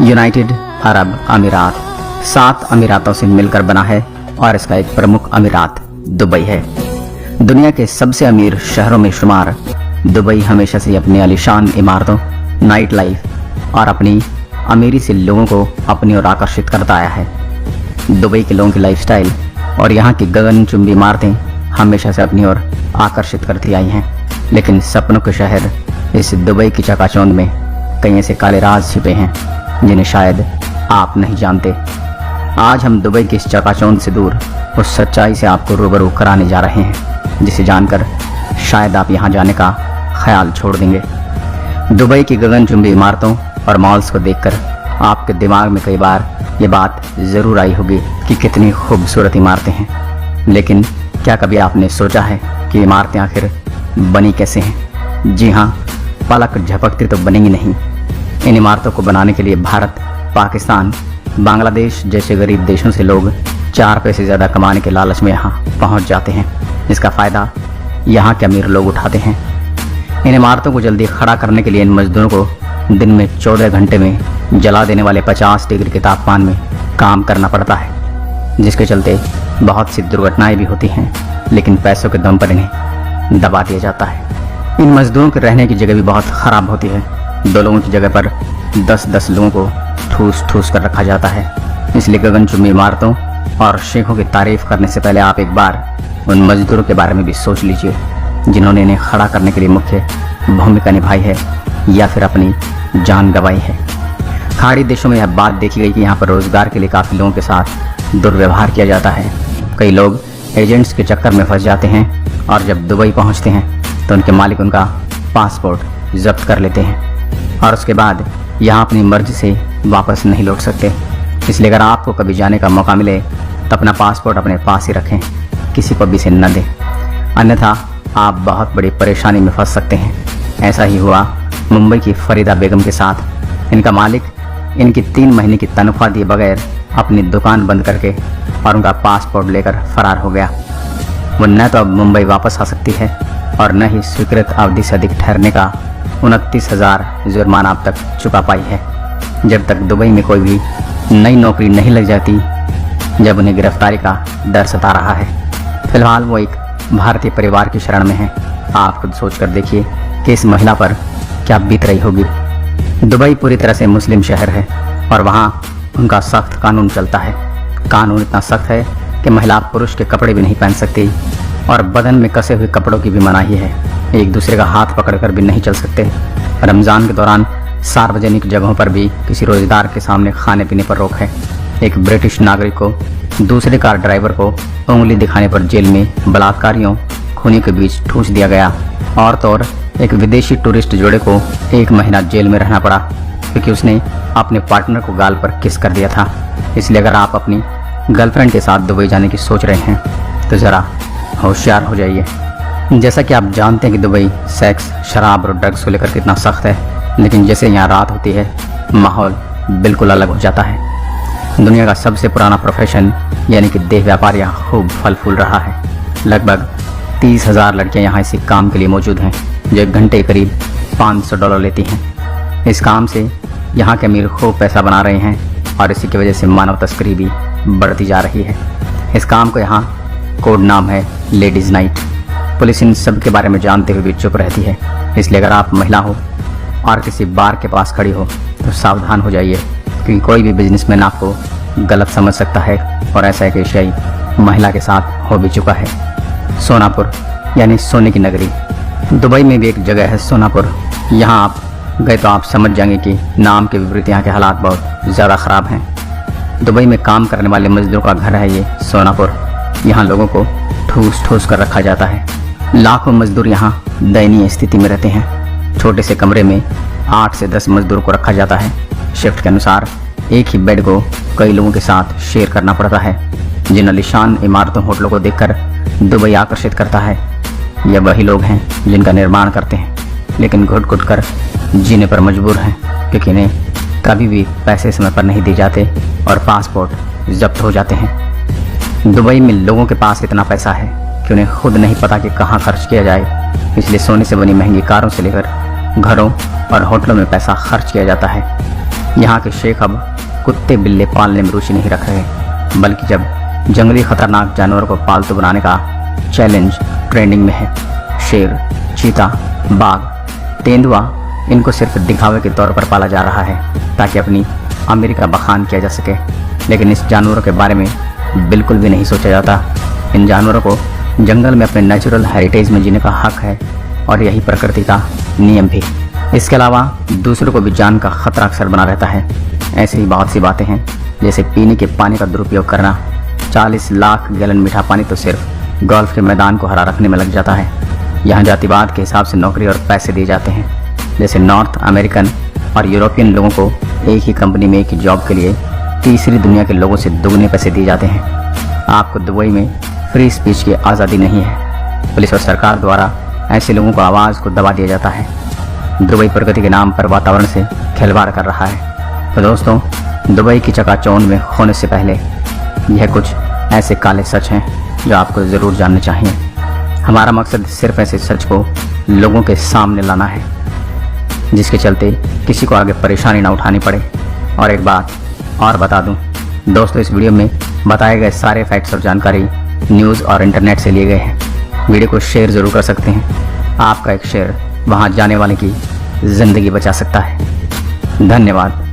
United Arab अमीरात 7 अमीरातों से मिलकर बना है और इसका एक प्रमुख अमीरात दुबई है। दुनिया के सबसे अमीर शहरों में शुमार दुबई हमेशा से अपनी आलीशान इमारतों, नाइट लाइफ और अपनी अमीरी से लोगों को अपनी ओर आकर्षित करता आया है। दुबई के लोगों की लाइफस्टाइल और यहाँ की गगनचुंबी इमारतें हमेशा से अपनी ओर आकर्षित करती आई हैं। लेकिन सपनों के शहर इस दुबई की चकाचौंध में कई ऐसे काले राज छिपे हैं जिन्हें शायद आप नहीं जानते। आज हम दुबई की इस चकाचौंध से दूर उस सच्चाई से आपको रूबरू कराने जा रहे हैं जिसे जानकर शायद आप यहाँ जाने का ख्याल छोड़ देंगे। दुबई की गगनचुंबी इमारतों और मॉल्स को देखकर आपके दिमाग में कई बार ये बात ज़रूर आई होगी कि कितनी खूबसूरत इमारतें हैं। लेकिन क्या कभी आपने सोचा है कि इमारतें आखिर बनी कैसे हैं? जी हाँ, पलक झपकते तो बनेंगी नहीं। इन इमारतों को बनाने के लिए भारत, पाकिस्तान, बांग्लादेश जैसे गरीब देशों से लोग 4 पैसे ज़्यादा कमाने के लालच में यहाँ पहुँच जाते हैं। इसका फ़ायदा यहाँ के अमीर लोग उठाते हैं। इन इमारतों को जल्दी खड़ा करने के लिए इन मजदूरों को दिन में 14 घंटे में जला देने वाले 50 डिग्री के तापमान में काम करना पड़ता है, जिसके चलते बहुत सी दुर्घटनाएं भी होती हैं। लेकिन पैसों के दम पर इन्हें दबा दिया जाता है। इन मजदूरों के रहने की जगह भी बहुत ख़राब होती है। 2 लोगों की जगह पर 10-10 लोगों को ठूस ठूस कर रखा जाता है। इसलिए गगनचुंबी इमारतों और शेखों की तारीफ करने से पहले आप एक बार उन मजदूरों के बारे में भी सोच लीजिए जिन्होंने इन्हें खड़ा करने के लिए मुख्य भूमिका निभाई है या फिर अपनी जान गंवाई है। खाड़ी देशों में यह बात देखी गई कि यहाँ पर रोजगार के लिए काफ़ी लोगों के साथ दुर्व्यवहार किया जाता है। कई लोग एजेंट्स के चक्कर में फंस जाते हैं और जब दुबई पहुँचते हैं तो उनके मालिक उनका पासपोर्ट जब्त कर लेते हैं और उसके बाद यहाँ अपनी मर्जी से वापस नहीं लौट सकते। इसलिए अगर आपको कभी जाने का मौका मिले तो अपना पासपोर्ट अपने पास ही रखें, किसी को भी से न दें, अन्यथा आप बहुत बड़ी परेशानी में फंस सकते हैं। ऐसा ही हुआ मुंबई की फरीदा बेगम के साथ। इनका मालिक इनकी 3 महीने की तनख्वाह दिए बगैर अपनी दुकान बंद करके और उनका पासपोर्ट लेकर फरार हो गया। वो न तो अब मुंबई वापस आ सकती है और न ही स्वीकृत अवधि से अधिक ठहरने का 29,000 जुर्माना अब तक चुका पाई है। जब तक दुबई में कोई भी नई नौकरी नहीं लग जाती, जब उन्हें गिरफ्तारी का डर सता रहा है। फिलहाल वो एक भारतीय परिवार की शरण में है। आप खुद सोचकर देखिए कि इस महिला पर क्या बीत रही होगी। दुबई पूरी तरह से मुस्लिम शहर है और वहाँ उनका सख्त कानून चलता है। कानून इतना सख्त है कि महिला पुरुष के कपड़े भी नहीं पहन सकती और बदन में कसे हुए कपड़ों की भी मनाही है। एक दूसरे का हाथ पकड़कर भी नहीं चल सकते। रमज़ान के दौरान सार्वजनिक जगहों पर भी किसी रोजगार के सामने खाने पीने पर रोक है। एक ब्रिटिश नागरिक को दूसरे कार ड्राइवर को उंगली दिखाने पर जेल में बलात्कारियों खूनी के बीच ठूंस दिया गया। और तो और एक विदेशी टूरिस्ट जोड़े को 1 महीना जेल में रहना पड़ा क्योंकि उसने अपने पार्टनर को गाल पर किस कर दिया था। इसलिए अगर आप अपनी गर्लफ्रेंड के साथ दुबई जाने की सोच रहे हैं तो ज़रा होशियार हो जाइए। जैसा कि आप जानते हैं कि दुबई सेक्स, शराब और ड्रग्स को लेकर कितना सख्त है, लेकिन जैसे यहाँ रात होती है माहौल बिल्कुल अलग हो जाता है। दुनिया का सबसे पुराना प्रोफेशन यानी कि देह व्यापार यहाँ खूब फल फूल रहा है। लगभग 30,000 लड़कियाँ यहाँ इसी काम के लिए मौजूद हैं जो 1 घंटे करीब $500 लेती हैं। इस काम से यहाँ के अमीर खूब पैसा बना रहे हैं और इसी की वजह से मानव तस्करी भी बढ़ती जा रही है। इस काम को यहाँ कोड नाम है लेडीज़ नाइट। पुलिस इन सब के बारे में जानते हुए भी चुप रहती है। इसलिए अगर आप महिला हो और किसी बार के पास खड़ी हो तो सावधान हो जाइए क्योंकि कोई भी बिजनेसमैन आपको गलत समझ सकता है और ऐसा एक एशियाई महिला के साथ हो भी चुका है। सोनापुर यानी सोने की नगरी। दुबई में भी एक जगह है सोनापुर। यहाँ आप गए तो आप समझ जाएंगे कि नाम के विपरीत यहाँ के हालात बहुत ज़्यादा ख़राब हैं। दुबई में काम करने वाले मजदूरों का घर है ये सोनापुर। यहाँ लोगों को ठूस ठूस कर रखा जाता है। लाखों मजदूर यहाँ दयनीय स्थिति में रहते हैं। छोटे से कमरे में 8 से 10 मजदूरों को रखा जाता है। शिफ्ट के अनुसार एक ही बेड को कई लोगों के साथ शेयर करना पड़ता है। जिन आलीशान इमारतों, होटलों को देखकर दुबई आकर्षित करता है, ये वही लोग हैं जिनका निर्माण करते हैं लेकिन घुट घुट कर जीने पर मजबूर हैं क्योंकि इन्हें कभी भी पैसे समय पर नहीं दिए जाते और पासपोर्ट जब्त हो जाते हैं। दुबई में लोगों के पास इतना पैसा है कि उन्हें खुद नहीं पता कि कहाँ खर्च किया जाए। इसलिए सोने से बनी महंगी कारों से लेकर घरों और होटलों में पैसा खर्च किया जाता है। यहाँ के शेख अब कुत्ते बिल्ले पालने में रुचि नहीं रख रहे, बल्कि जब जंगली खतरनाक जानवरों को पालतू बनाने का चैलेंज ट्रेंडिंग में है। शेर, चीता, बाघ, तेंदुआ इनको सिर्फ दिखावे के तौर पर पाला जा रहा है ताकि अपनी अमीरी का बखान किया जा सके, लेकिन इस जानवरों के बारे में बिल्कुल भी नहीं सोचा जाता। इन जानवरों को जंगल में अपने नेचुरल हेरिटेज में जीने का हक है और यही प्रकृति का नियम भी। इसके अलावा दूसरों को भी जान का खतरा अक्सर बना रहता है। ऐसी ही बहुत सी बातें हैं, जैसे पीने के पानी का दुरुपयोग करना। 40 लाख गैलन मीठा पानी तो सिर्फ गोल्फ के मैदान को हरा रखने में लग जाता है। यहाँ जातिवाद के हिसाब से नौकरी और पैसे दिए जाते हैं, जैसे नॉर्थ अमेरिकन और यूरोपियन लोगों को एक ही कंपनी में एक ही जॉब के लिए तीसरी दुनिया के लोगों से दुगने पैसे दिए जाते हैं। आपको दुबई में फ्री स्पीच की आज़ादी नहीं है। पुलिस और सरकार द्वारा ऐसे लोगों को आवाज़ को दबा दिया जाता है। दुबई प्रगति के नाम पर वातावरण से खिलवाड़ कर रहा है। तो दोस्तों, दुबई की चकाचौंध में खोने से पहले यह कुछ ऐसे काले सच हैं जो आपको ज़रूर जानने चाहिए। हमारा मकसद सिर्फ ऐसे सच को लोगों के सामने लाना है जिसके चलते किसी को आगे परेशानी ना उठानी पड़े। और एक बात और बता दूं दोस्तों, इस वीडियो में बताए गए सारे फैक्ट्स और जानकारी न्यूज़ और इंटरनेट से लिए गए हैं। वीडियो को शेयर ज़रूर कर सकते हैं। आपका एक शेयर वहां जाने वाले की ज़िंदगी बचा सकता है। धन्यवाद।